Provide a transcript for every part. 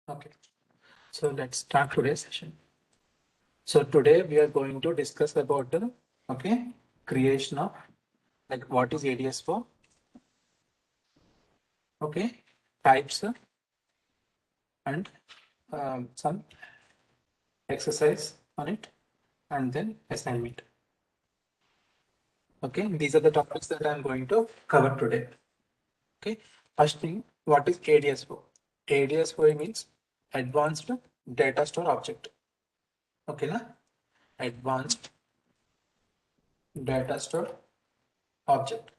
Okay, so let's start today's session. So today we are going to discuss about the creation of like what is ADS for, types and some exercise on it, and then assignment. Okay, these are the topics that I'm going to cover today. Okay, first thing, what is ADS for? ADS for means Advanced Data Store Object. Okay, na? Advanced Data Store Object.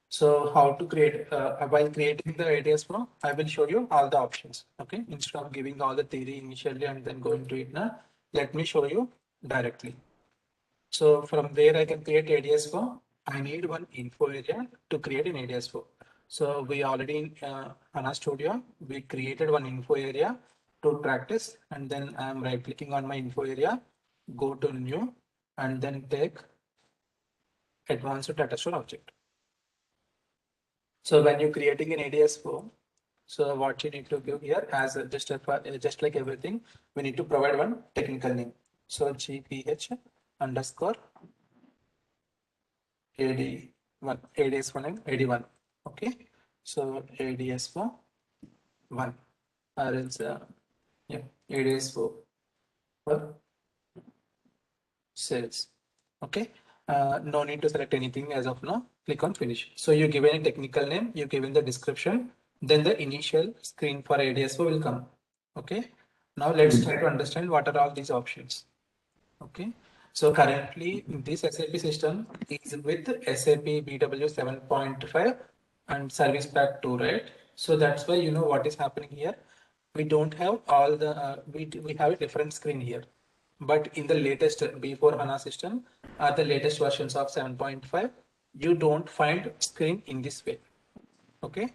So how to create, while creating the ADS flow, I will show you all the options. Okay, instead of giving all the theory initially and then going to it now, let me show you directly. So from there I can create ADS flow. I need one info area to create an ADS flow. So we already in HANA Studio, we created one info area to practice, and then I'm right clicking on my info area, go to new, and then take advanced data store object. So when you're creating an ADS form, so what you need to give here as just like everything, we need to provide one technical name. So GPH underscore AD1, ADS1 and AD1. Okay. So ADS1 or else yeah, ADS4 for sales. Okay. No need to select anything as of now. Click on finish. So you give a technical name, you give in the description, then the initial screen for ADSO will come. Okay. Now let's try to understand what are all these options. Okay. So currently this SAP system is with SAP BW 7.5 and Service Pack 2, right? So that's why you know what is happening here. We don't have all the, we have a different screen here. But in the latest B4 HANA system, the latest versions of 7.5, you don't find screen in this way. Okay.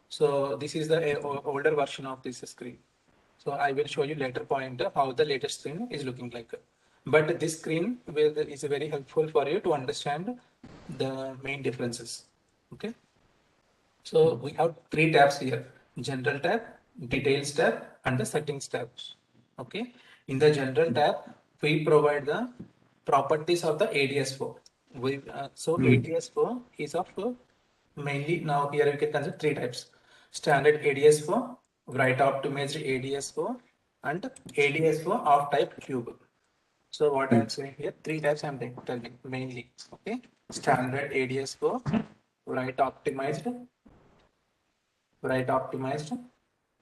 So this is the older version of this screen. So I will show you later point how the latest screen is looking like. But this screen is very helpful for you to understand the main differences. Okay. So we have three tabs here: General tab, Details tab, and the Settings tab. Okay. In the General tab, we provide the properties of the ADS4. ADS4 is of mainly now here you can consider three types: standard ADS4, write optimized ADS4, and ADS4 of type cube. So what I'm saying here, three types I'm telling mainly. Okay, standard ADS4, write optimized,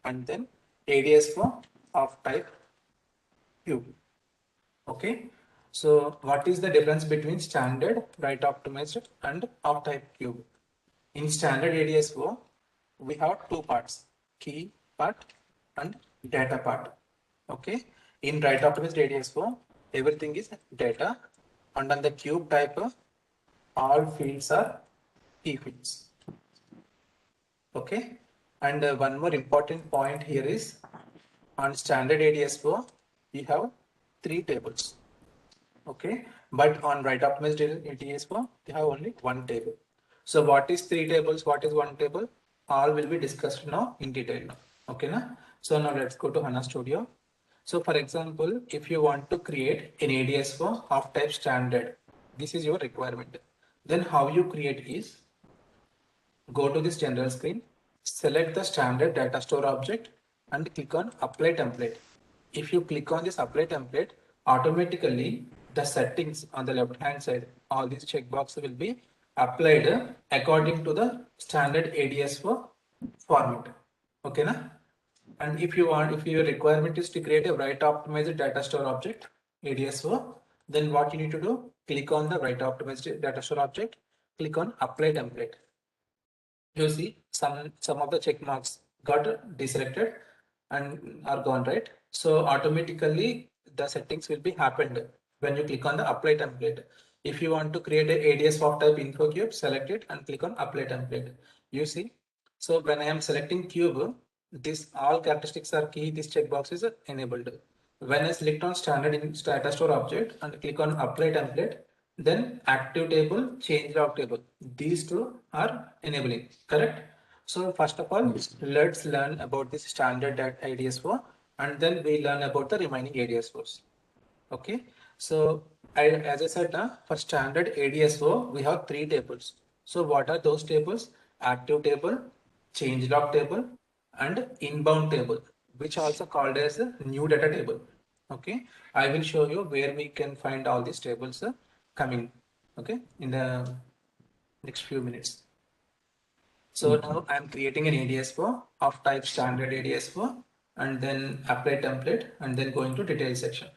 and then ADS4 of type cube. Okay, so what is the difference between standard, write optimized, and of type cube? In standard ADSO, we have two parts: key part and data part. Okay. In write optimized ADSO, everything is data, and on the cube type, all fields are key fields. Okay. And one more important point here is on standard ADSO, we have three tables. Okay. But on write optimized ADSO, we have only one table. So what is three tables? What is one table? All will be discussed now in detail now. Okay, na? So now let's go to HANA Studio. So for example, if you want to create an ADS4 of type standard, this is your requirement. Then how you create is, go to this general screen, select the standard data store object and click on apply template. If you click on this apply template, automatically the settings on the left hand side, all these checkboxes will be applied according to the standard ADS4 format. Okay, na? And if you want, if your requirement is to create a write optimized data store object ADSO, then what you need to do, click on the write optimized data store object, click on apply template. You see some of the check marks got deselected and are gone, right? So automatically the settings will be happened when you click on the apply template. If you want to create a ADS of type info cube, select it and click on apply template. You see, so when I am selecting cube, this all characteristics are key, this checkbox is enabled. When I select on standard in data store object and click on apply template, then active table, change log table, these two are enabling, correct? So first of all, let's learn about this standard ADSO, and then we learn about the remaining ADSOs. Okay. So as I said, for standard ADSO, we have three tables. So what are those tables? Active table, changelog table, and inbound table, which also called as a new data table. Okay. I will show you where we can find all these tables coming. Okay. In the next few minutes. So now I'm creating an ADSO of type standard ADSO and then apply template and then going to detail section.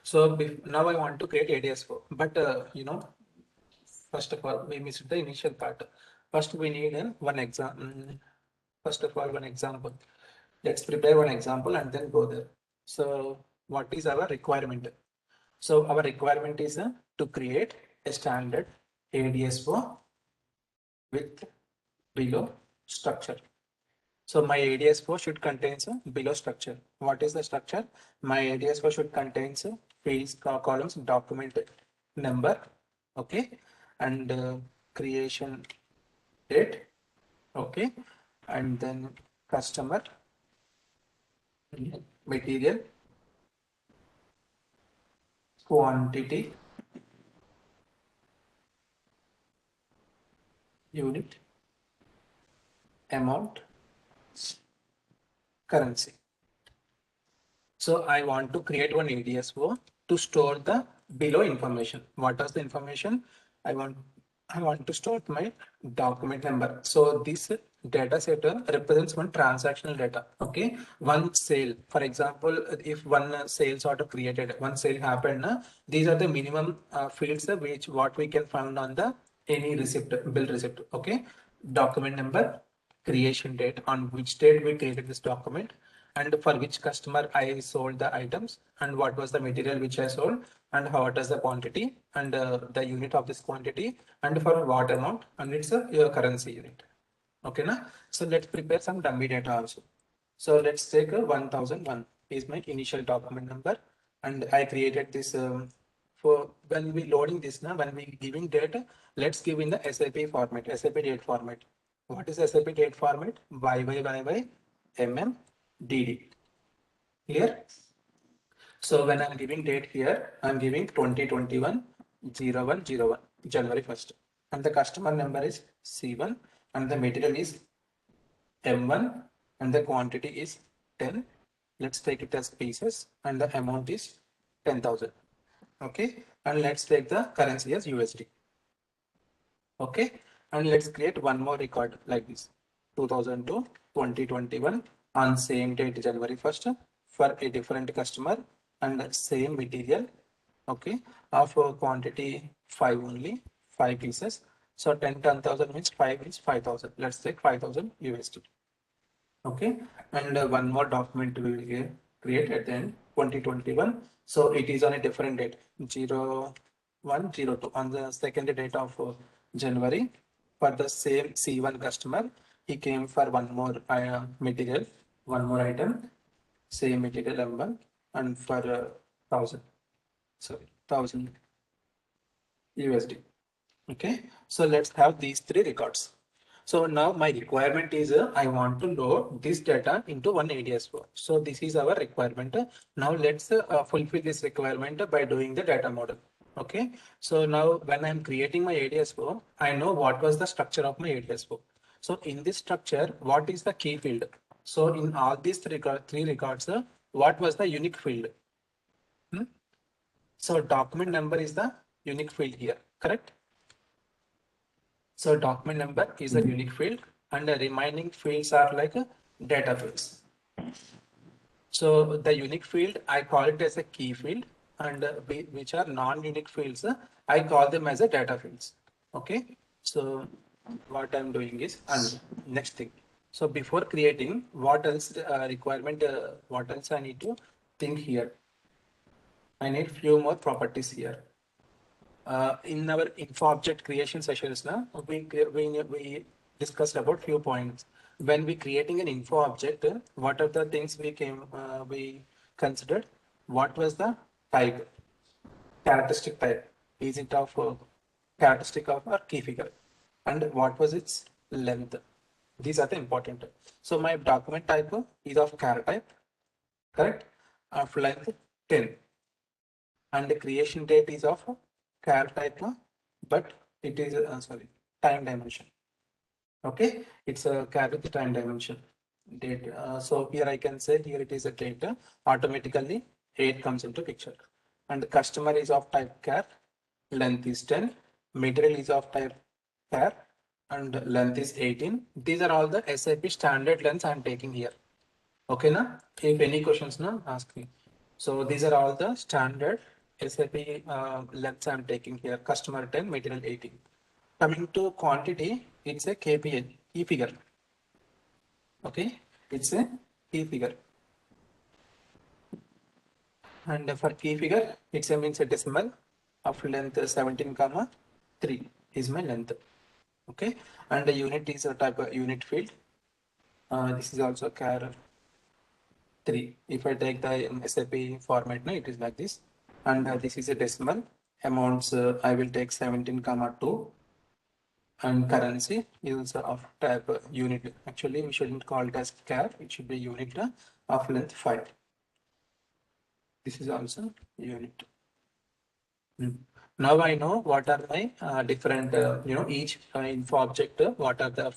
So now I want to create ADSO, but first of all, we missed the initial part. First, we need one example. First of all, one example. Let's prepare one example and then go there. So what is our requirement? So our requirement is to create a standard ADSO with below structure. So my ADSO should contain below structure. What is the structure? My ADSO should contain fields, columns, document number, okay, and creation date, okay, and then customer, material, quantity, unit, amount, currency. So I want to create one ADSO to store the below information. What is the information? I want I want to store my document number. So this data set represents one transactional data. Okay, one sale. For example, if one sales order created, one sale happened. These are the minimum fields which what we can find on the any receipt, bill receipt. Okay, document number, creation date, on which date we created this document, and for which customer I sold the items, and what was the material which I sold, and how what is the quantity, and the unit of this quantity, and for what amount, and it's your currency unit. Okay, na? So let's prepare some dummy data also. So let's take 1001 is my initial document number, and I created this for when we loading this now, when we giving data, let's give in the SAP format, SAP date format. What is SAP date format? YYYY DD. Clear? So when I'm giving date here, I'm giving 2021 0101 January 1st, and the customer number is C1, and the material is M1, and the quantity is 10. Let's take it as pieces, and the amount is 10,000. Okay, and let's take the currency as USD. Okay, and let's create one more record like this, 2002 2021 on same date January 1st for a different customer and same material. Okay, of quantity 5 only, 5 pieces. So 10,000 means 5 is 5,000. Let's take 5,000 USD. Okay, and one more document we will create at the end, 2021. So it is on a different date, 0102, on the second date of January, for the same C1 customer. He came for one more material, one more item, same material M1, and for 1000, sorry, 1000 USD. Okay, so let's have these three records. So now my requirement is I want to load this data into one ADSO. So this is our requirement. Now let's fulfill this requirement by doing the data model. Okay, so now when I'm creating my ADSO, I know what was the structure of my ADSO. So in this structure, what is the key field? So in all these three records, what was the unique field? So document number is the unique field here, correct? So document number is a unique field, and the remaining fields are like a data fields. So the unique field, I call it as a key field, and which are non-unique fields, I call them as a data fields. Okay. So what I'm doing is, and next thing. So before creating, what else requirement, what else I need to think here? I need few more properties here. In our info object creation sessions now, we discussed about few points. When we creating an info object, what are the things we considered? What was the type, characteristic type? Is it of characteristic of or key figure? And what was its length? These are the important. So my document type is of char type, correct? Of length 10, and the creation date is of char type, but it is sorry, time dimension. Okay, it's a char with the time dimension. Date. So here I can say here it is a data. Automatically 8 comes into picture, and the customer is of type char. Length is 10. Material is of type char, and length is 18. These are all the SAP standard lengths I'm taking here. Okay, na? If any questions, na, ask me. So these are all the standard SAP lengths I'm taking here. Customer 10, material 18. Coming to quantity, it's a KPI, key figure. Okay, it's a key figure. And for key figure, it's a means a decimal of length 17 comma 3 is my length. Okay, and the unit is a type of unit field. This is also char 3. If I take the SAP format, it is like this. And this is a decimal. Amounts I will take 17 comma 2. And currency is of type unit. Actually, we shouldn't call it as char. It should be unit of length 5. This is also unit. Now I know what are my different, each info object, what are the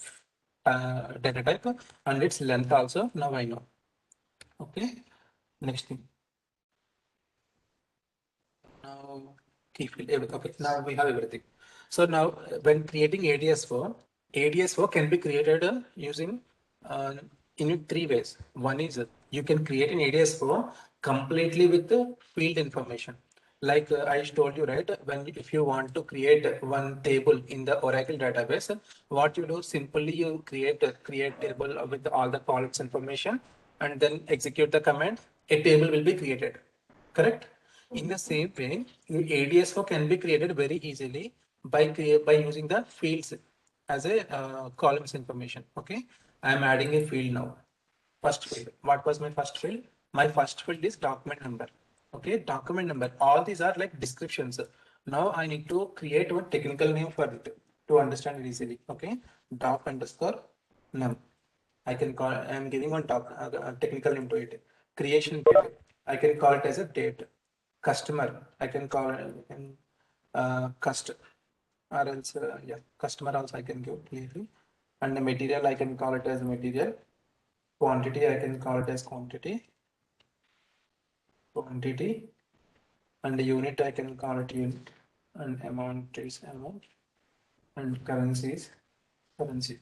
data type and its length also. Now I know. Okay. Next thing. Now key field. Okay. Now we have everything. So now when creating ADSO, ADSO can be created using in 3 ways. One is you can create an ADSO completely with the field information. Like I told you, right? When if you want to create one table in the Oracle database, what you do simply you create table with all the columns information and then execute the command. A table will be created. Correct? In the same way, ADSO can be created very easily by using the fields as a columns information. Okay, I am adding a field now. First field. What was my first field? My first field is document number. Okay, document number. All these are like descriptions. Now I need to create one technical name for it to understand it easily. Okay, doc underscore num. I can call. I am giving one technical name to it. Creation date. I can call it as a date. Customer. I can call it or else yeah, customer also I can give clearly. And the material I can call it as material. Quantity I can call it as quantity, and the unit I can call it unit, and amount is amount, and currency is currency.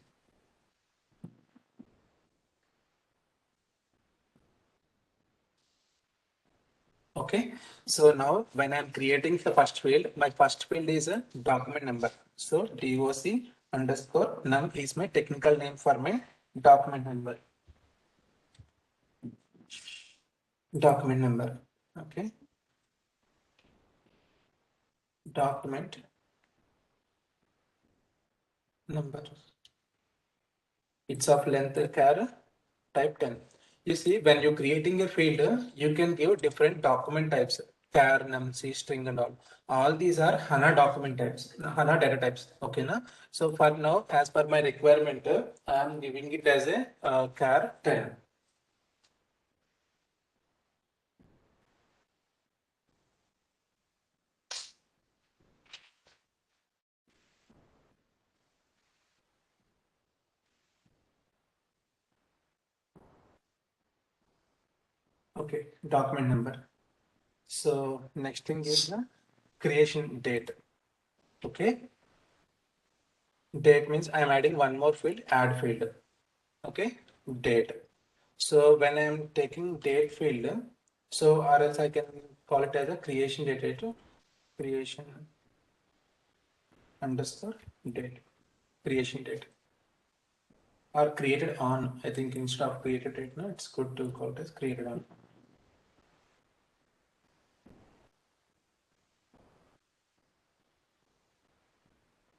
Okay, so now when I'm creating the first field, my first field is a document number. So DOC underscore num is my technical name for my document number. Document number. Okay. Document number. It's of length char type 10. You see, when you're creating a field, you can give different document types, char, num, c, string, and all. All these are HANA document types, HANA data types. Okay, na? So for now, as per my requirement, I am giving it as a char 10. Okay, document number. So next thing is the creation date. Okay, date means I am adding one more field, add field. Okay, date. So when I'm taking date field, so or else I can call it as a creation date, creation underscore date, creation date, or created on. I think instead of created date, no, it's good to call it as created on.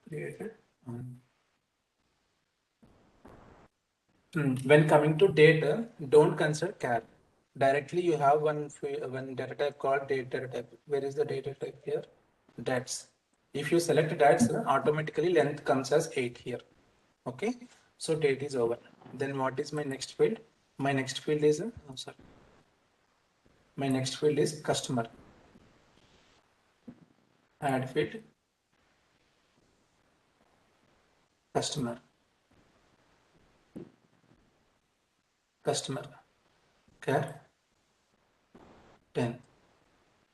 Created on. When coming to data, don't consider char. Directly you have one data type called data type. Where is the data type here? Dates. If you select dates, automatically length comes as 8 here. Okay. So date is over. Then what is my next field? My next field is, my next field is customer. Add field, customer, customer, care, 10.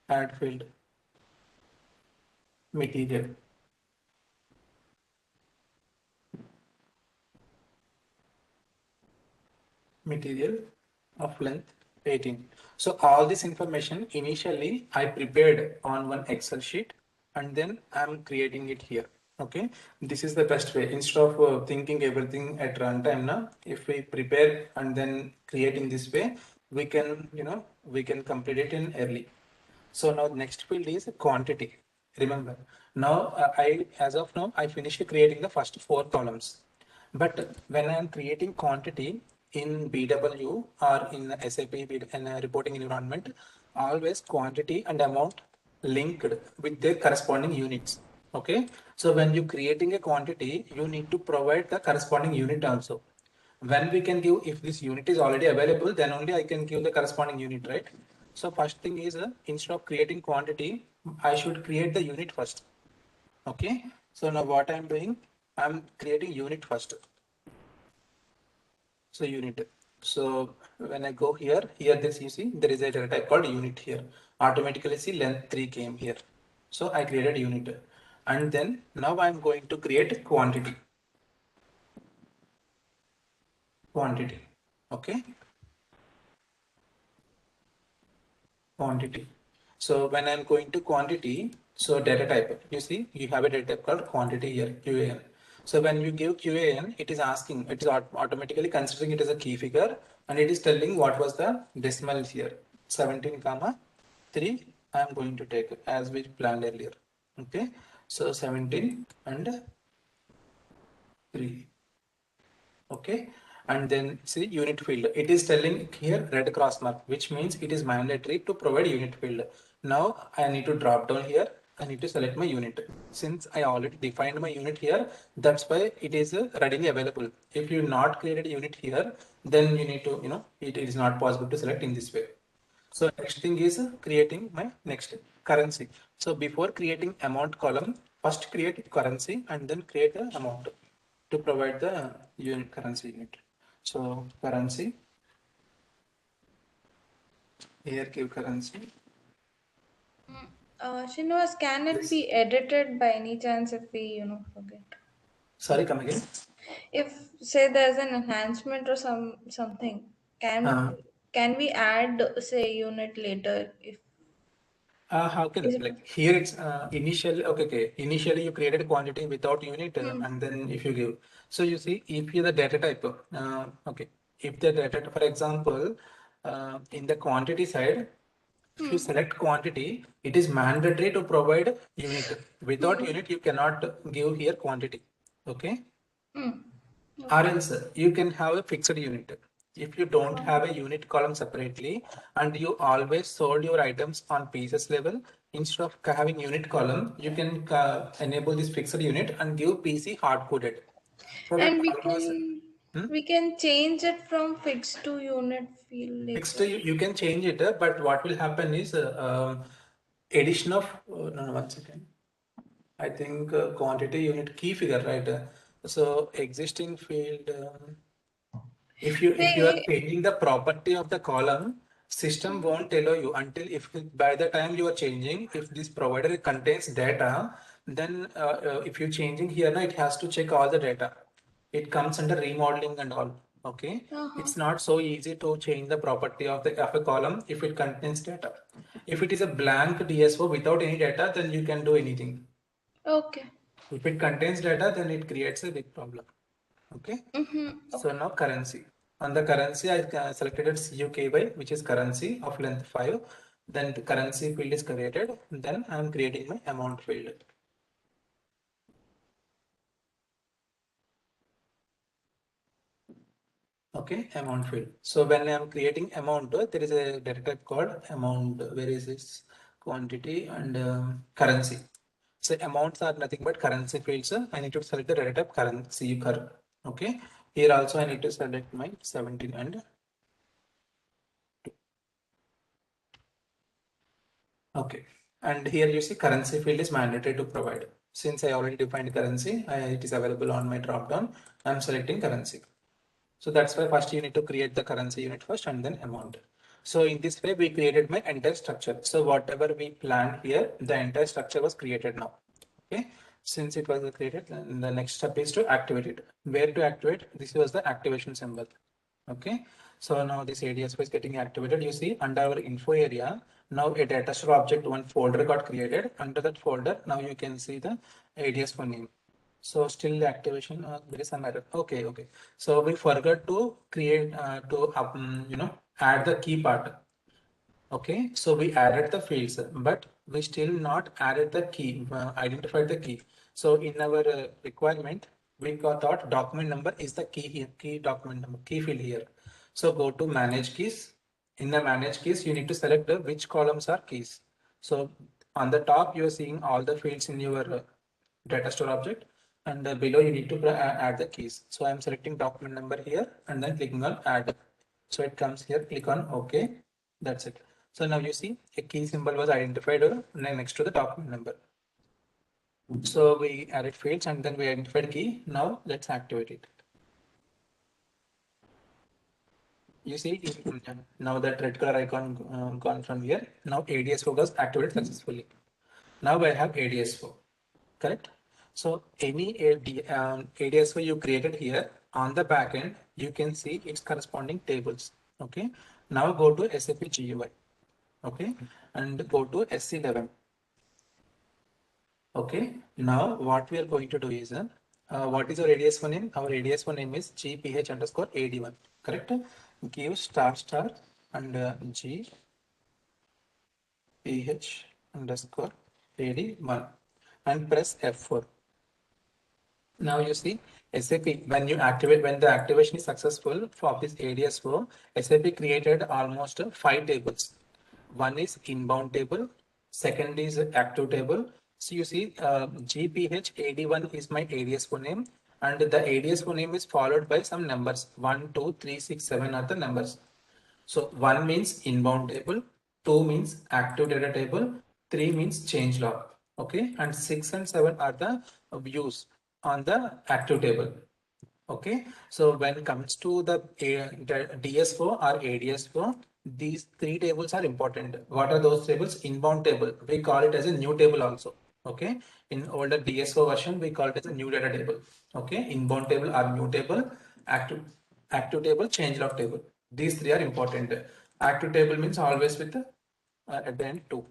Add field, material, material of length 18. So all this information initially I prepared on one Excel sheet and then I'm creating it here. Okay, this is the best way. Instead of thinking everything at runtime now, if we prepare and then create in this way, we can, we can complete it in early. So now next field is quantity. Remember, now as of now, I finished creating the first 4 columns. But when I am creating quantity in BW or in SAP in a reporting environment, always quantity and amount linked with their corresponding units. Okay. So when you creating a quantity, you need to provide the corresponding unit also. When we can give, if this unit is already available, then only I can give the corresponding unit, right? So first thing is instead of creating quantity, I should create the unit first. Okay. So now what I'm doing, I'm creating unit first. So unit. So when I go here, this you see there is a data type called unit here. Automatically see length 3 came here. So I created unit. And then now I'm going to create quantity. Quantity. Okay. Quantity. So when I'm going to quantity, so data type, you see, you have a data type called quantity here, QAN. So when you give QAN, it is asking, it is automatically considering it as a key figure, and it is telling what was the decimal here, 17 comma 3. I am going to take as we planned earlier. Okay, so 17 and 3. Okay, and then see unit field, it is telling here red cross mark, which means it is mandatory to provide unit field. Now I need to drop down here, I need to select my unit. Since I already defined my unit here, that's why it is readily available. If you not created a unit here, then you need to, it is not possible to select in this way. So next thing is creating my next currency. So before creating amount column, first create currency and then create the amount to provide the unit currency unit. So currency, here give currency. Srinivas, can it Yes. be edited by any chance if we, forget? Sorry, come again. If say there's an enhancement or something, can Uh, can we add say unit later if how can is it like here it's initially okay. Initially you created quantity without unit hmm, and then if you give. So you see if you the data type okay, if the data for example in the quantity side, if you hmm, select quantity, it is mandatory to provide unit. Without hmm, unit, you cannot give here quantity. Okay. hmm. Or Okay. else you can have a fixed unit. If you don't Oh, have a unit column separately and you always sold your items on pieces level, instead of having unit column, you can enable this fixed unit and give PC hard coded. So that and we almost can hmm? we can change it from fixed to unit field Fixed, later. you can change it, but what will happen is addition of, no, no, 1 second. I think quantity unit key figure, right? So existing field, if you are Hey, changing the property of the column, system hmm, won't allow you until if by the time you are changing, if this provider contains data, then if you're changing here now, it has to check all the data. It comes under remodeling and all. Okay, uh-huh. it's not so easy to change the property of the of a column if it contains data. If it is a blank DSO without any data, then you can do anything. Okay. If it contains data, then it creates a big problem. Okay. Mm-hmm. So Okay. now currency. On the currency, I selected it CUKY, which is currency of length 5. Then the currency field is created. Then I am creating my amount field. Okay, amount field. So when I am creating amount, there is a data type called amount. Where is this? Quantity and currency. So amounts are nothing but currency fields. I need to select the data type currency curve. Okay. Here also I need to select my 17 and 2. Okay. And here you see currency field is mandatory to provide. Since I already defined currency, it is available on my drop down. I'm selecting currency. So that's why first you need to create the currency unit first and then amount. So in this way, we created my entire structure. So whatever we planned here, the entire structure was created now. Okay. Since it was created, then the next step is to activate it. Where to activate? This was the activation symbol. Okay. So now this ADSO is getting activated. You see under our info area, now a data store object one folder got created. Under that folder, now you can see the ADSO name. So still the activation, there is some error. Okay, okay. So we forgot to create, add the key part. Okay, so we added the fields, but we still not added the key, identified the key. So in our requirement, we thought document number is the key here, key document number, key field here. So go to manage keys. In the manage keys, you need to select which columns are keys. So on the top, you are seeing all the fields in your data store object, and below you need to add the keys. So I'm selecting document number here and then clicking on add. So it comes here, click on OK. That's it. So now you see a key symbol was identified next to the document number. So we added fields and then we identified key. Now let's activate it. You see now that red color icon gone from here. Now ADSO was activated successfully. Now I have ADSO, correct? So any ADSO you created here on the backend, you can see its corresponding tables. Okay. Now go to SAP GUI. Okay, and go to SC11. Okay, now what we are going to do is, what is our ADS1 name? Our ADS1 name is GPH underscore AD1, correct? Give star star and GPH underscore AD1 and press F4. Now you see SAP, when you activate, when the activation is successful for this ADSO, SAP created almost 5 tables. One is inbound table, second is active table. So you see GPH81 is my ADSO name, and the ADSO name is followed by some numbers. 1, 2, 3, 6, 7 are the numbers. So 1 means inbound table, 2 means active data table, 3 means change log. Okay, and 6 and 7 are the views on the active table. Okay, so when it comes to the DSO or ADSO, these 3 tables are important. What are those tables? Inbound table, we call it as a new table also. Okay, in older DSO version, we call it as a new data table. Okay, inbound table or new table, active table, change log table. These 3 are important. Active table means always with at the end 2.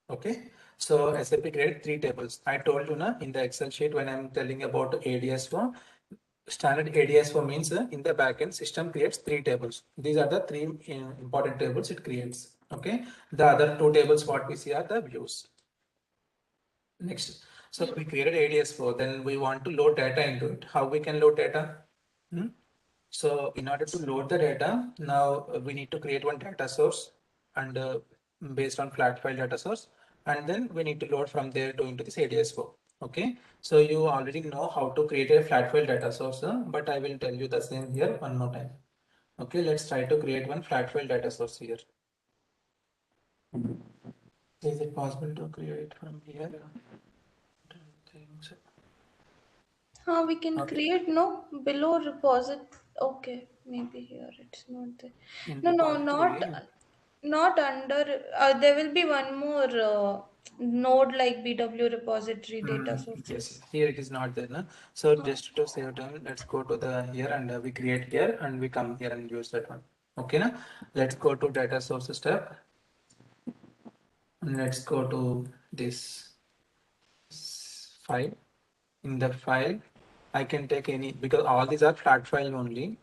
Okay, so SAP created 3 tables. I told you na in the Excel sheet when I'm telling about ADSO, standard ADSO means in the backend system creates 3 tables. These are the 3 important tables it creates. Okay, the other 2 tables what we see are the views. Next, so we created ADSO, then we want to load data into it. How we can load data? So in order to load the data, now we need to create one data source and based on flat file data source, and then we need to load from there to into this ADSO. Okay, so you already know how to create a flat file data source, but I will tell you the same here one more time. Okay, let's try to create one flat file data source here. Is it possible to create from here? Don't think so. We can Okay. create no below repository. Okay, maybe here it's not there. In No, no, repository, not under. There will be one more node like BW repository data yes, sources. here it is not there. No? So just to save time, let's go to the here and we create here and we come here and use that one. Okay, na? Let's go to data sources tab and let's go to this file. In the file, I can take any because all these are flat file only.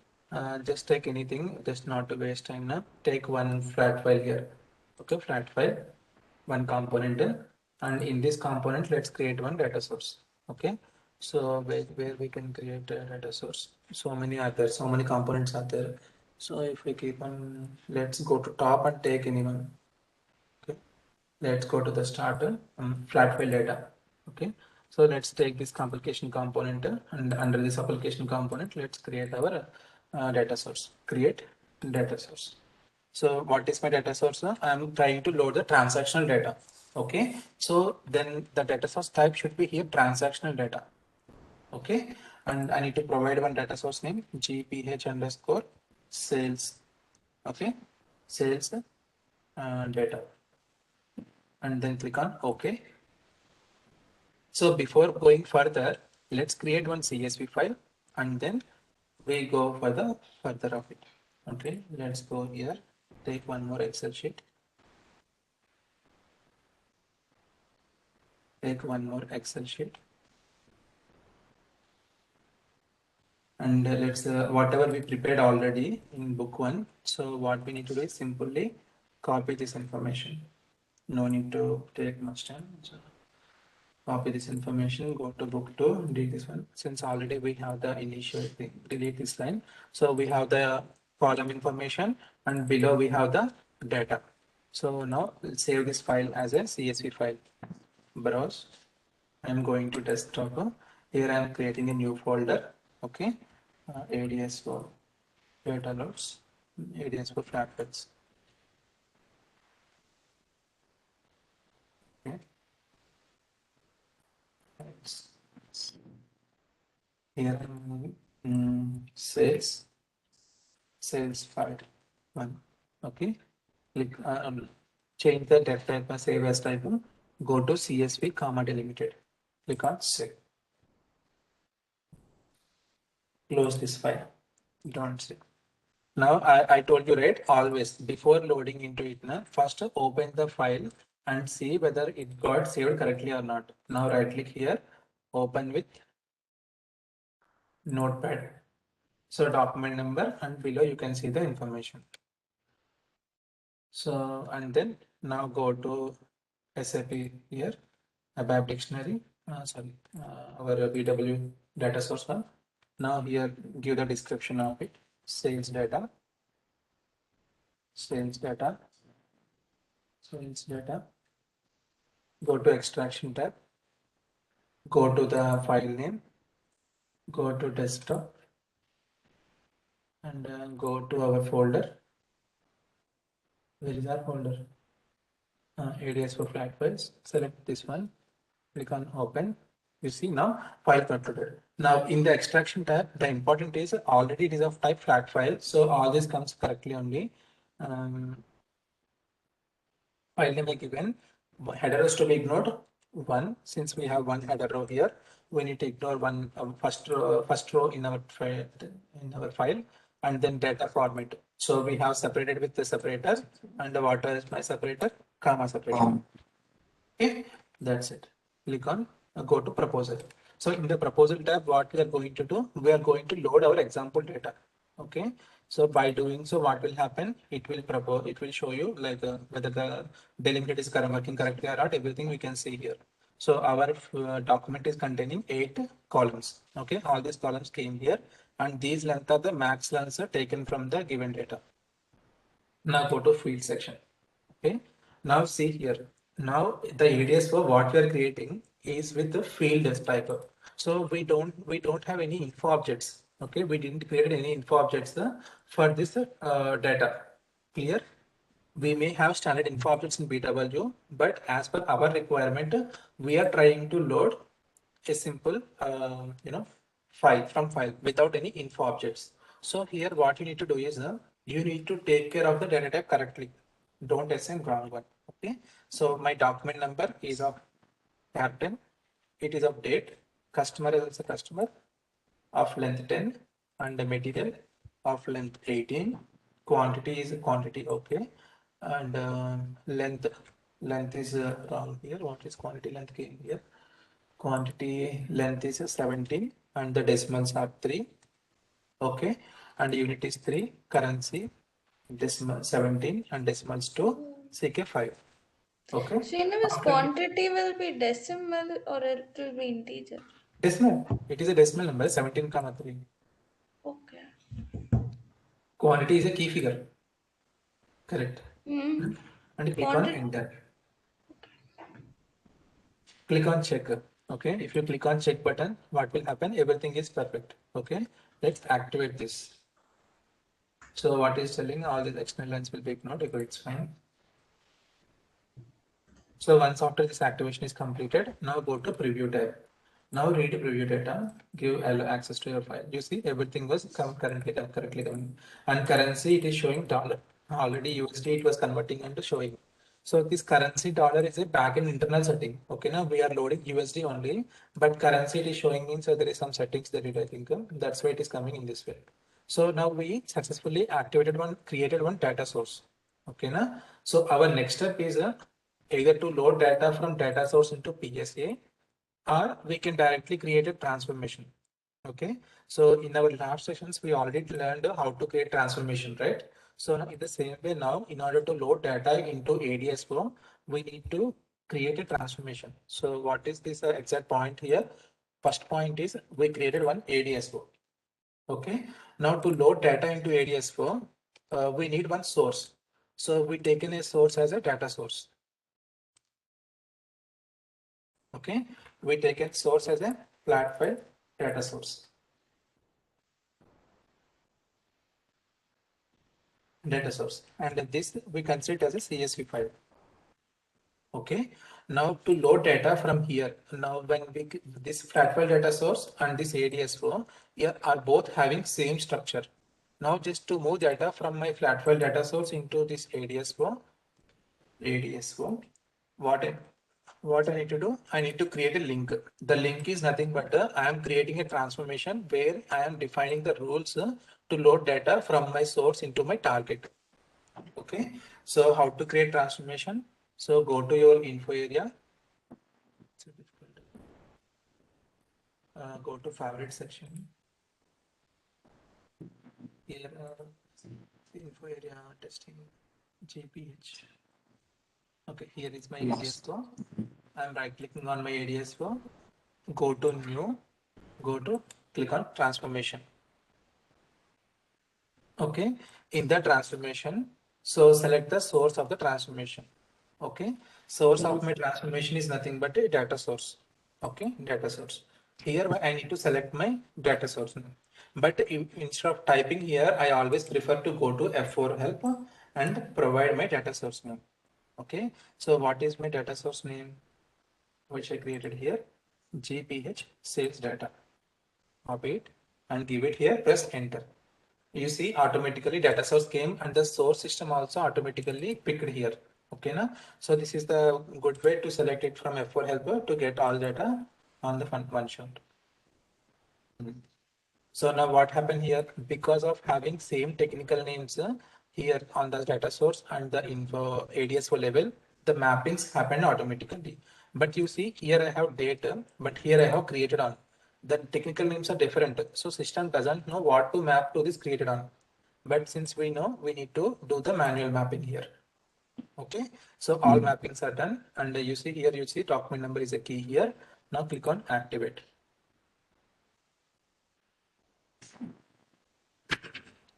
Just take anything, just not to waste time now. Take one flat file here. Okay, flat file, one component, and in this component, let's create one data source. Okay, so where we can create a data source. So many are there, so many components are there. So if we keep on, let's go to top and take anyone. Okay, let's go to the starter, flat file data. Okay, So let's take this application component and under this application component, let's create our data source. Create data source. So what is my data source? I'm trying to load the transactional data. Okay. So then the data source type should be here transactional data. Okay. And I need to provide one data source name gph underscore sales. Okay. Sales data. And then click on OK. So before going further, let's create one CSV file and then we go for the further of it. Okay, let's go here, take one more Excel sheet, take one more Excel sheet and let's whatever we prepared already in book one. So what we need to do is simply copy this information. No need to take much time. So copy this information, go to book 2, delete this one. Since already we have the initial thing, delete this line. So we have the column information and below we have the data. So now we'll save this file as a CSV file. Browse. I'm going to desktop. Here I'm creating a new folder. Okay. ADSO data loads, ADSO flatbeds. Okay. Here sales file one. Okay. Click change the data type as save as type. Go to CSV comma delimited. Click on save. Close this file. Don't save. Now I told you right, always before loading into it, first open the file and see whether it got saved correctly or not. Now right click here, open with notepad. So document number and below you can see the information. So and then now go to SAP here, ABAP dictionary, our BW data source one. Now here give the description of it, sales data, sales data, sales data. Go to extraction tab, go to the file name, go to desktop and go to our folder. Where is our folder? ADS for flat files. Select this one, click on open. You see now file controller. Now in the extraction tab, the important is already it is of type flat file. So all this comes correctly only. File name is given. Header is to be ignored. One, since we have one header row here, we need to ignore one first row in our file, and then data format. So we have separated with the separator, and what is my separator? Comma separator. Okay, that's it. Click on go to proposal. So in the proposal tab, what we are going to do, we are going to load our example data. Okay. So by doing so, what will happen? It will propose. It will show you like whether the delimited is working correctly or not. Everything we can see here. So our document is containing 8 columns. Okay. All these columns came here, and these length are the max lengths are taken from the given data. Now go to field section. Okay. Now see here. Now the ADS for what we are creating is with the field as type. So we don't have any info objects. Okay. We didn't create any info objects for this data. Clear? We may have standard info objects in BW, but as per our requirement, we are trying to load a simple, file from file without any info objects. So here what you need to do is you need to take care of the data type correctly. Don't assign wrong one. Okay. So my document number is of captain. It is of date. Customer is also customer of length 10 and the material of length 18. Quantity is quantity. Okay. And length is wrong here. What is quantity length came here? Quantity length is 17 and the decimals are 3. Okay. And unit is 3. Currency decimal 17 and decimals 2. CK 5. Okay. So in this After quantity will be decimal or it will be integer? decimal, it is a decimal number 17, 3. Okay. Quantity is a key figure. Correct. Mm. And click on Quantity. enter. Click on check. Okay, if you click on check button, what will happen? Everything is perfect. Okay, let's activate this. So what is telling all these external lines will be ignored. Okay, it's fine. So once after this activation is completed, now go to preview tab. Now read preview data, give access to your file. You see everything was correctly coming. And currency it is showing dollar. Already USD it was converting into showing. So this currency dollar is a backend internal setting. Okay, now we are loading USD only, but currency it is showing means there is some settings that it I think that's why it is coming in this way. So now we successfully created one data source. Okay, now so our next step is either to load data from data source into PSA or we can directly create a transformation. Okay, so in our last sessions we already learned how to create transformation, right? So now in the same way now in order to load data into ADSO we need to create a transformation. So what is this exact point here? First point is we created one ADSO. Okay, now to load data into ADSO we need one source. So we taken a source as a data source. Okay, we take a source as a flat file data source. And this we consider it as a CSV file. Okay, now to load data from here, now when we this flat file data source and this ADSO here are both having same structure. Now just to move data from my flat file data source into this ADSO, what what I need to do? I need to create a link. The link is nothing but I am creating a transformation where I am defining the rules to load data from my source into my target. Okay, so how to create transformation? So go to your info area. Go to favorite section. Here, info area testing GPH. Okay, here is my ADSO. I'm right clicking on my ADSO. Go to new. Go to click on transformation. Okay, in the transformation, so select the source of the transformation. Okay, source of my transformation is nothing but a data source. Okay, data source. Here I need to select my data source name. But instead of typing here, I always prefer to go to F4 help and provide my data source name. Okay, so what is my data source name which I created here? GPH sales data. Copy it and give it here, press enter. You see automatically data source came and the source system also automatically picked here. Okay, now so this is the good way to select it from F4 helper to get all data on the one shot. So now what happened here, because of having same technical names here on the data source and the info ADSO level, the mappings happen automatically. But you see here I have data, but here I have created on. The technical names are different. So system doesn't know what to map to this created on. But since we know, we need to do the manual mapping here. Okay, so all mappings are done and you see here, you see document number is a key here. Now click on activate.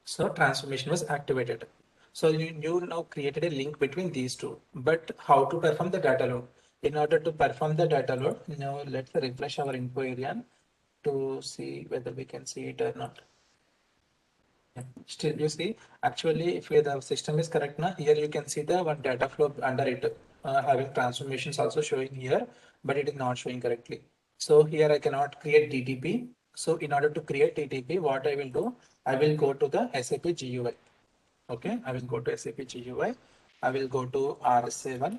So transformation was activated. So you now created a link between these two. But how to perform the data load? In order to perform the data load, now let's refresh our info area to see whether we can see it or not. Yeah. Still, you see, actually, if the system is correct now, here you can see the one data flow under it, having transformations also showing here, but it is not showing correctly. So here I cannot create DTP. So in order to create DTP, what I will do, I will go to the SAP GUI. Okay, I will go to SAP GUI. I will go to R7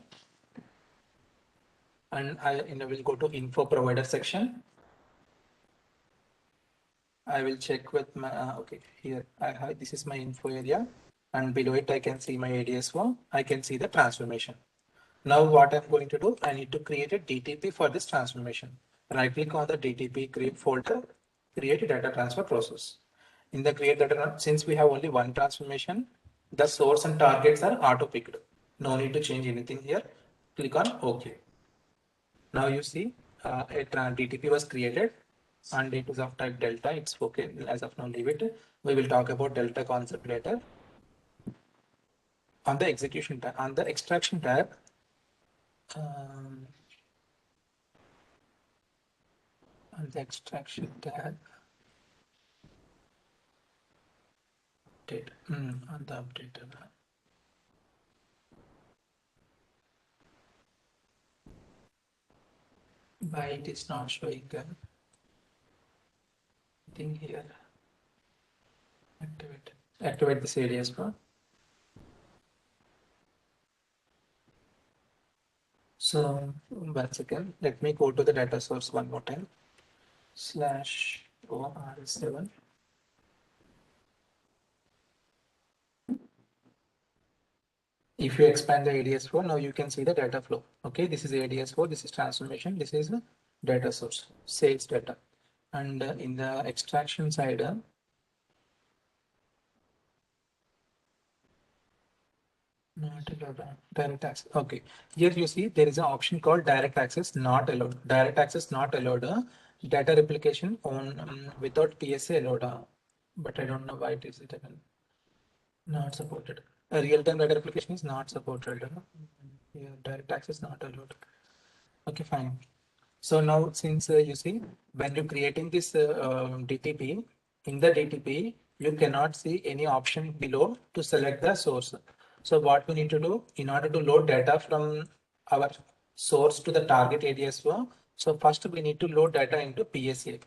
and I will go to info provider section. I will check with my, okay, here I have, this is my info area and below it I can see my ADSO, I can see the transformation. Now what I'm going to do, I need to create a DTP for this transformation. Right click on the DTP create folder, create a data transfer process. In the create data, since we have only one transformation, the source and targets are auto picked. No need to change anything here. Click on OK. Now you see a DTP was created and it is of type delta. It's okay. As of now, leave it. We will talk about delta concept later. On the execution tab, on the extraction tab, um, on the extraction tab, update, on the updater. Why it is not showing thing here? Activate this ADS bar. So once again, let me go to the data source one more time. /OR7. If you expand the ADS4, now you can see the data flow. Okay, this is ADS4, this is transformation, this is the data source, sales data. And in the extraction side, not allowed, direct access. Okay, here you see there is an option called direct access not allowed. Direct access not allowed. Data replication on without PSA allowed. But I don't know why it is not supported. A real-time data replication is not supported. Yeah, direct access not allowed. Okay, fine. So now since you see when you're creating this DTP, in the DTP, you cannot see any option below to select the source. So what we need to do in order to load data from our source to the target ADSO, so first we need to load data into PSA.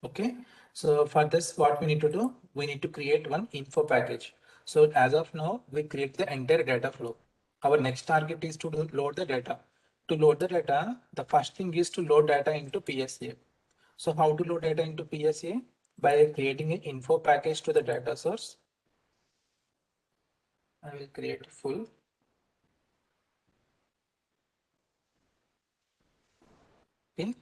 Okay, so for this, what we need to do, we need to create one info package. So as of now, we create the entire data flow. Our next target is to load the data. To load the data, the first thing is to load data into PSA. So how to load data into PSA? By creating an info package to the data source. I will create full. In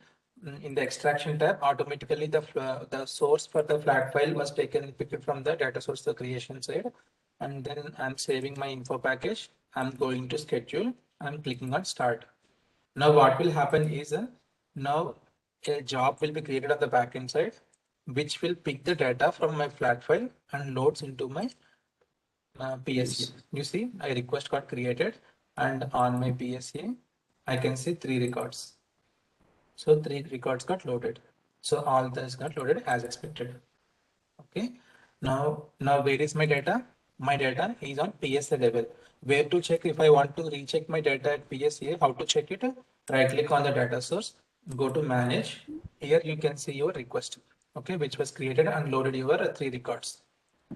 the extraction tab, automatically the source for the flat file was taken and picked from the data source, the creation side. And then I'm saving my info package. I'm going to schedule. I'm clicking on start. Now what will happen is now a job will be created on the backend side, which will pick the data from my flat file and loads into my PSA. You see, a request got created and on my PSA, I can see 3 records. So 3 records got loaded. So all this got loaded as expected. Okay. Now where is my data? My data is on PSA level. Where to check if I want to recheck my data at PSA? How to check it? Right click on the data source. Go to manage. Here you can see your request. Okay, which was created and loaded your 3 records.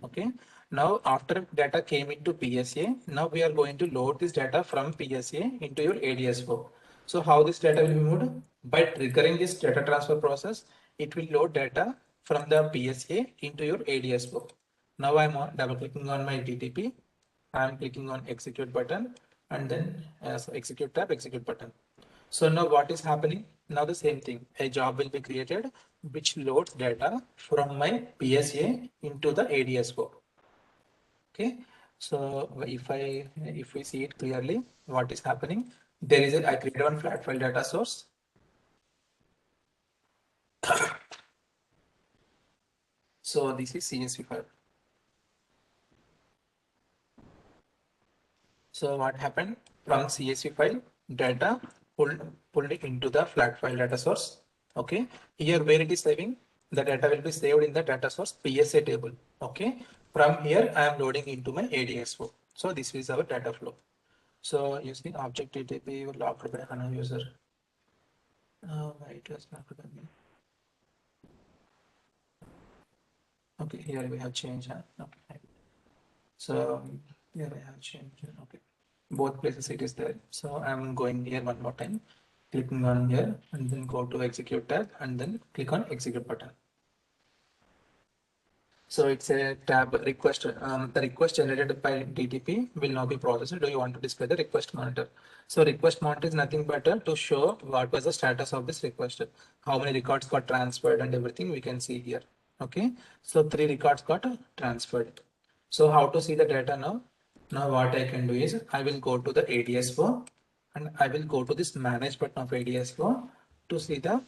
Okay. Now after data came into PSA, now we are going to load this data from PSA into your ADS4. So how this data will be moved? By triggering this data transfer process, it will load data from the PSA into your ADS4. Now I'm double clicking on my DTP. I'm clicking on execute button and then execute tab, execute button. So now what is happening? Now the same thing, a job will be created which loads data from my PSA into the ADS4. Okay, so if we see it clearly, what is happening? There is I created one flat file data source. So this is CSV file. So what happened from CSV file data pulled it into the flat file data source. Okay, here where it is saving, the data will be saved in the data source PSA table. Okay, from here I am loading into my ADS4. So this is our data flow. So using object DTP locked by HANA user. It was locked by me. Okay, here we have changed. Okay. So here I have changed. Okay. Both places it is there. So I'm going here one more time, clicking on here and then go to execute tab and then click on execute button. So it's a tab request. The request generated by DTP will now be processed. Do you want to display the request monitor? So request monitor is nothing but to show what was the status of this request, how many records got transferred and everything we can see here. Okay, so 3 records got transferred. So how to see the data now? Now what I can do is I will go to the ADS4 and I will go to this manage button of ADS4 to see the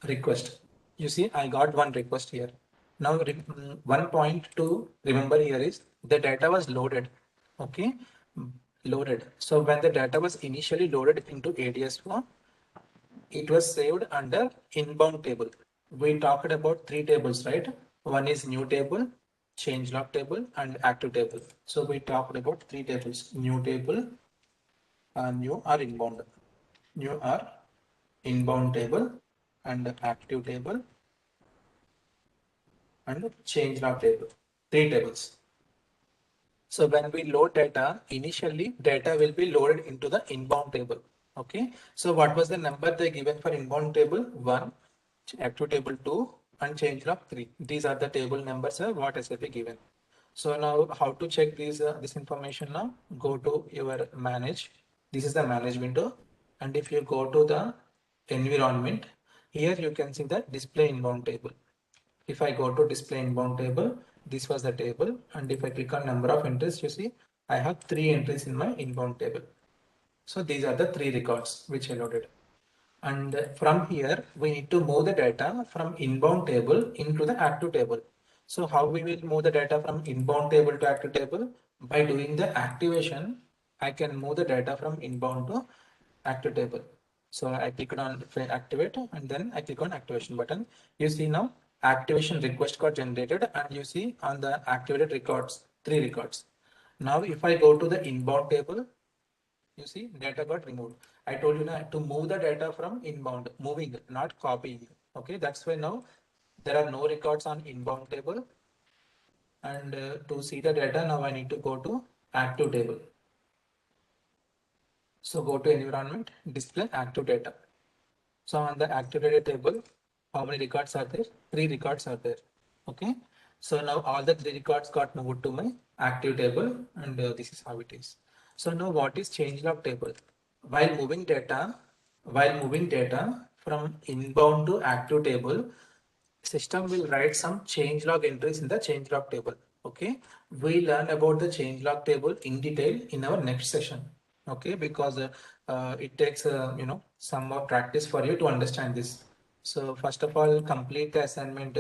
request. You see, I got one request here. Now, one point to remember here is the data was loaded. Okay, loaded. So when the data was initially loaded into ADS4, it was saved under inbound table. we talked about three tables, right? One is new table, changelog table, and active table. So we talked about three tables: new table, new or inbound, new or inbound table, and active table, and changelog table. Three tables. So when we load data, initially data will be loaded into the inbound table. Okay. So what was the number they given for inbound table? 1, active table 2, and changelog 3. These are the table numbers what SAP given. So now how to check this information now? Go to your manage. This is the manage window. And if you go to the environment, here you can see the display inbound table. If I go to display inbound table, this was the table, and if I click on number of entries, you see I have 3 entries in my inbound table. So these are the 3 records which I loaded. And from here, we need to move the data from inbound table into the active table. So how we will move the data from inbound table to active table? By doing the activation, I can move the data from inbound to active table. So I click on activate and then I click on activation button. You see now activation request got generated and you see on the activated records, 3 records. Now if I go to the inbound table, you see data got removed. I told you now to move the data from inbound, moving, not copying. Okay, that's why now there are no records on inbound table. And to see the data, now I need to go to active table. So go to environment, display active data. So on the active data table, how many records are there? 3 records are there. Okay. So now all the 3 records got moved to my active table, and this is how it is. So now what is changelog table? While moving data, from inbound to active table, system will write some changelog entries in the changelog table. Okay, we learn about the changelog table in detail in our next session. Okay, because it takes some more practice for you to understand this. So first of all, complete the assignment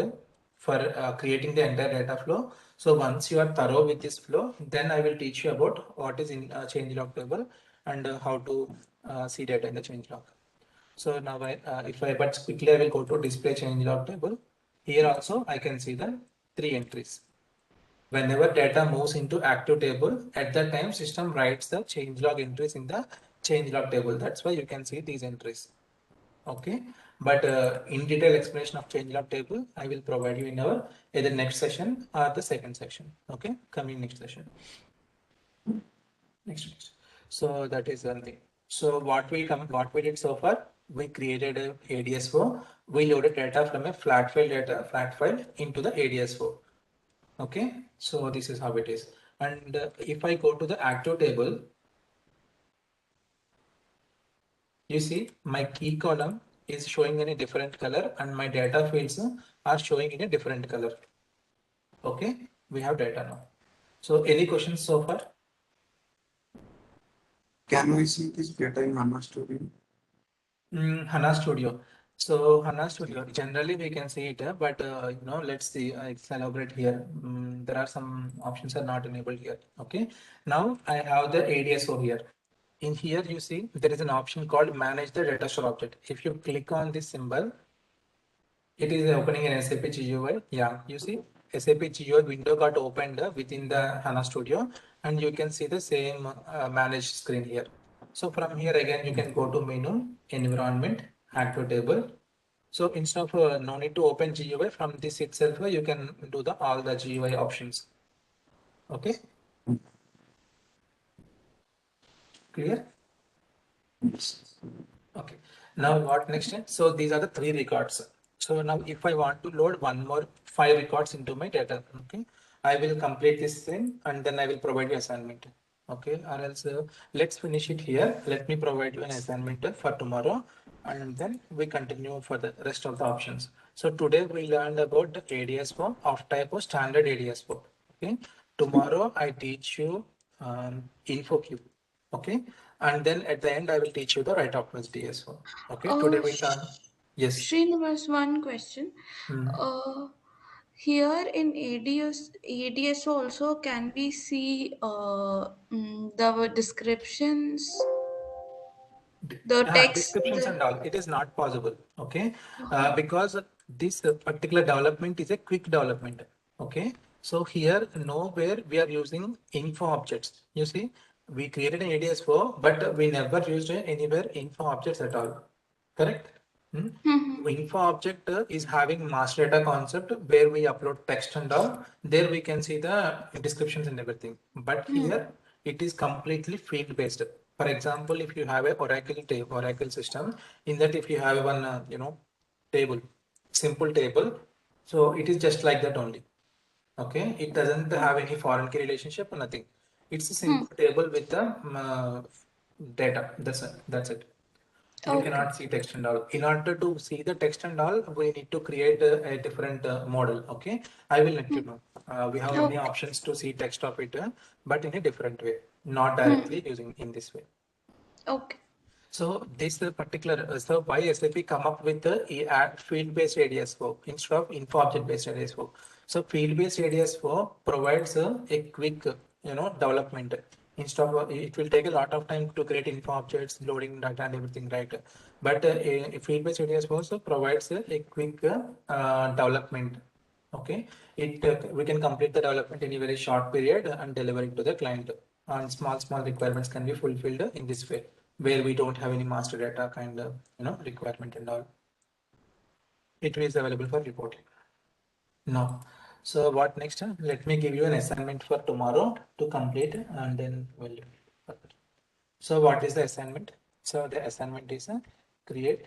for creating the entire data flow. So once you are thorough with this flow, then I will teach you about what is in changelog table and how to see data in the changelog. So now if I but quickly I will go to display changelog table. Here also I can see the 3 entries. Whenever data moves into active table, at that time system writes the changelog entries in the changelog table. That's why you can see these entries. Okay, but in detail explanation of changelog table I will provide you in our either next session or the second section. Okay, coming next session. Next. So that is one thing. So what we did so far, we created a ADSO. We loaded data from a flat file into the ADSO. Okay. So this is how it is. And if I go to the active table, you see my key column is showing in a different color and my data fields are showing in a different color. Okay. We have data now. So any questions so far? Can we see this data in HANA Studio? HANA Studio. So HANA Studio, generally we can see it, but let's see, I elaborate here. There are some options are not enabled here. Okay. Now I have the ADSO here. In here, you see there is an option called manage the data store object. If you click on this symbol, it is opening an SAP GUI. Yeah, you see SAP GUI window got opened within the HANA Studio, and you can see the same manage screen here. So from here again, you can go to menu, environment, active table. So instead of no need to open GUI from this itself, you can do the all the GUI options. Okay, clear? Okay. Now what next? So these are the 3 records. So now if I want to load one more 5 records into my data, okay, I will complete this thing and then I will provide you assignment. Okay, or else let's finish it here. Let me provide you an assignment for tomorrow and then we continue for the rest of the options. So today we learned about the ADSO of type of standard ADSO. Okay, tomorrow I teach you InfoQ. Okay, and then at the end I will teach you the right optimized DSO. Okay, today we learn. Yes. Srinivas, one question. Hmm. Uh, Here in ADS also, can we see the descriptions, the text? Descriptions and all, it is not possible. Okay, because this particular development is a quick development. Okay, so here nowhere we are using info objects. You see, we created an ADS4, but we never used anywhere info objects at all. Correct? Hmm? Info object is having master data concept where we upload text and all. There we can see the descriptions and everything. But here it is completely field based. For example, if you have a Oracle system, in that if you have one table, simple table, so it is just like that only. Okay, it doesn't have any foreign key relationship or nothing. It's a simple table with the data. That's it. You Okay. cannot see text and all. In order to see the text and all, we need to create a different model. Okay, I will let you know. We have many Okay. options to see text of it, but in a different way, not directly using in this way. Okay. So this particular, so why SAP come up with the field-based ADS4 instead of info-object-based ADS4? So field-based ADS4 provides a quick, development. Instead of it will take a lot of time to create info objects, loading data and everything, right? But a field-based ADS4 also provides a quick development. Okay, we can complete the development in a very short period and deliver it to the client. And small requirements can be fulfilled in this way, where we don't have any master data kind of requirement and all. It is available for reporting. Now, so what next? Let me give you an assignment for tomorrow to complete, and then we'll do it. So what is the assignment? So the assignment is create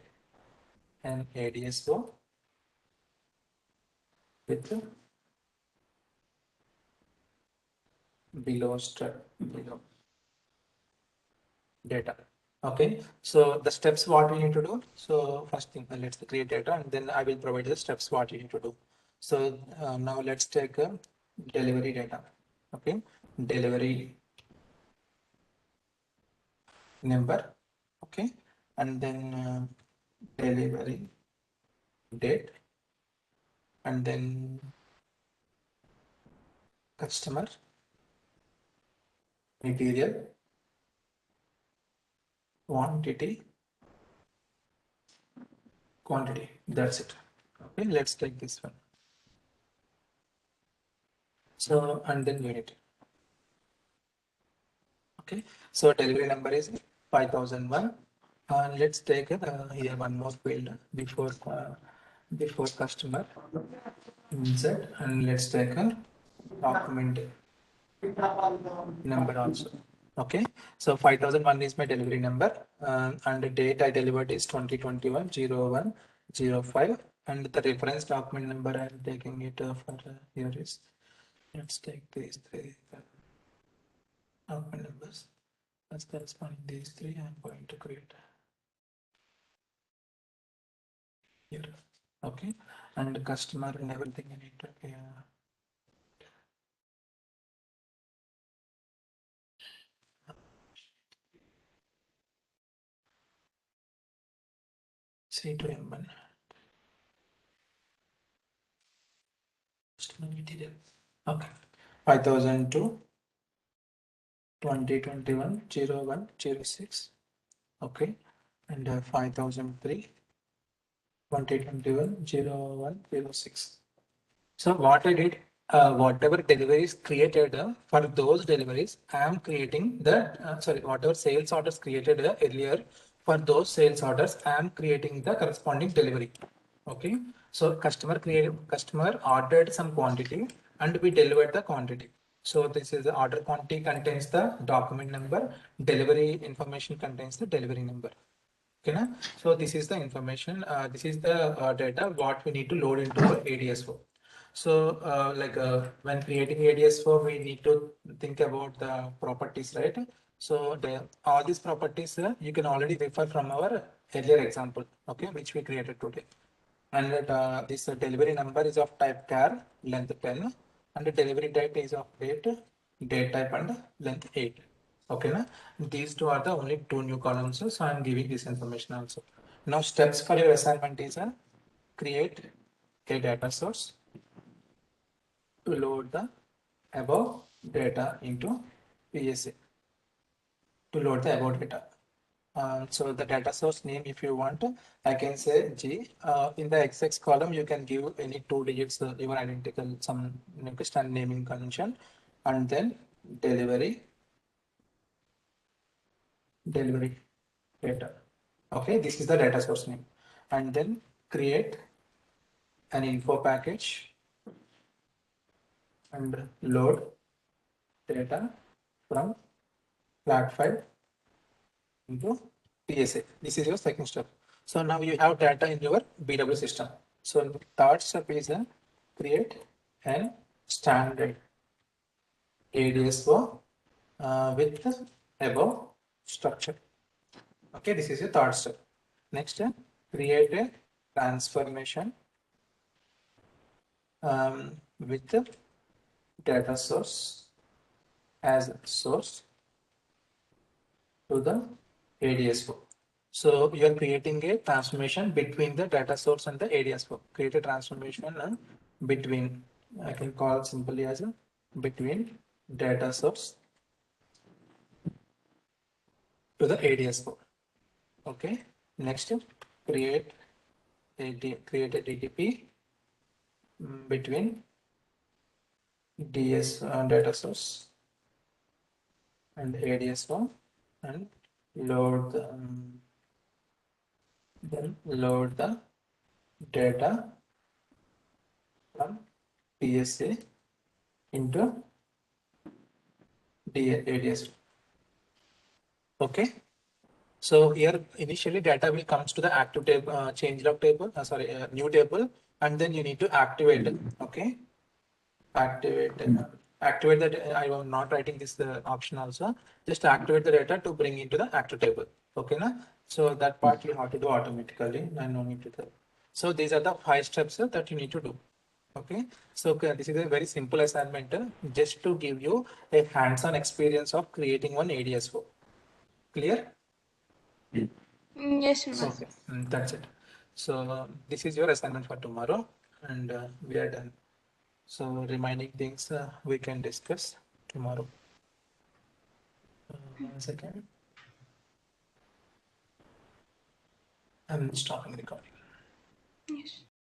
an ADSO with below data. Okay, so the steps what we need to do. So first thing, let's create data, and then I will provide the steps what you need to do. So now let's take delivery data. Okay, delivery number. Okay, and then delivery date, and then customer, material, quantity, quantity. That's it. Okay, let's take this one. So and then unit. Okay, so delivery number is 5001. Let's take here one more field before customer insert, and let's take a document number also. Okay, so 5001 is my delivery number, and the date I delivered is 2021-01-05, and the reference document number I'm taking it for here is, let's take these three document numbers. As corresponding these three, I'm going to create here. Okay, and the customer and everything I need to C to M1 customer material. Okay, 5002 2021-01-06. Okay, and 5003 2021-01-06. So what I did, whatever deliveries created for those deliveries, I am creating the whatever sales orders created earlier, for those sales orders, I am creating the corresponding delivery. Okay, so customer ordered some quantity and we delivered the quantity. So this is the order quantity contains the document number, delivery information contains the delivery number. Okay, na? So this is the information. This is the data what we need to load into ADS4. So when creating ADS4, we need to think about the properties, right? So all these properties you can already refer from our earlier example, okay, which we created today. And this delivery number is of type char, length 10, and the delivery date is of date type and length 8. Okay, na? These two are the only two new columns, so I'm giving this information also. Now steps for your assignment is create a data source to load the above data into PSA, to load the above data. So the data source name, if you want, I can say G. In the XX column, you can give any 2 digits, even identical, some standard naming convention, and then delivery data. Okay, this is the data source name, and then create an info package and load data from flat file into TSA. This is your second step. So now you have data in your BW system. So third step is create an standard ADSO with above structure. Okay, this is your third step. Next, create a transformation with the data source as source to the ADSO. So you are creating a transformation between the data source and the ADSO. Create a transformation between, I can call it simply as a between data source to the ADSO. Okay. Next, create create a DTP between DS data source and ADSO and load the, then load the data from PSA into ADSO. Okay. So here initially data will comes to the active table, changelog table, new table, and then you need to activate it. Okay. Activate the, I am not writing this option also, just activate the data to bring into the active table. Okay. Na? So that part you have to do automatically and no need to do. So these are the 5 steps that you need to do. Okay. So this is a very simple assignment just to give you a hands-on experience of creating one ADSO. Clear? Yes, ma'am. Okay, that's it. So this is your assignment for tomorrow, and we are done. So remaining things we can discuss tomorrow. 1 second. I'm stopping recording. Yes.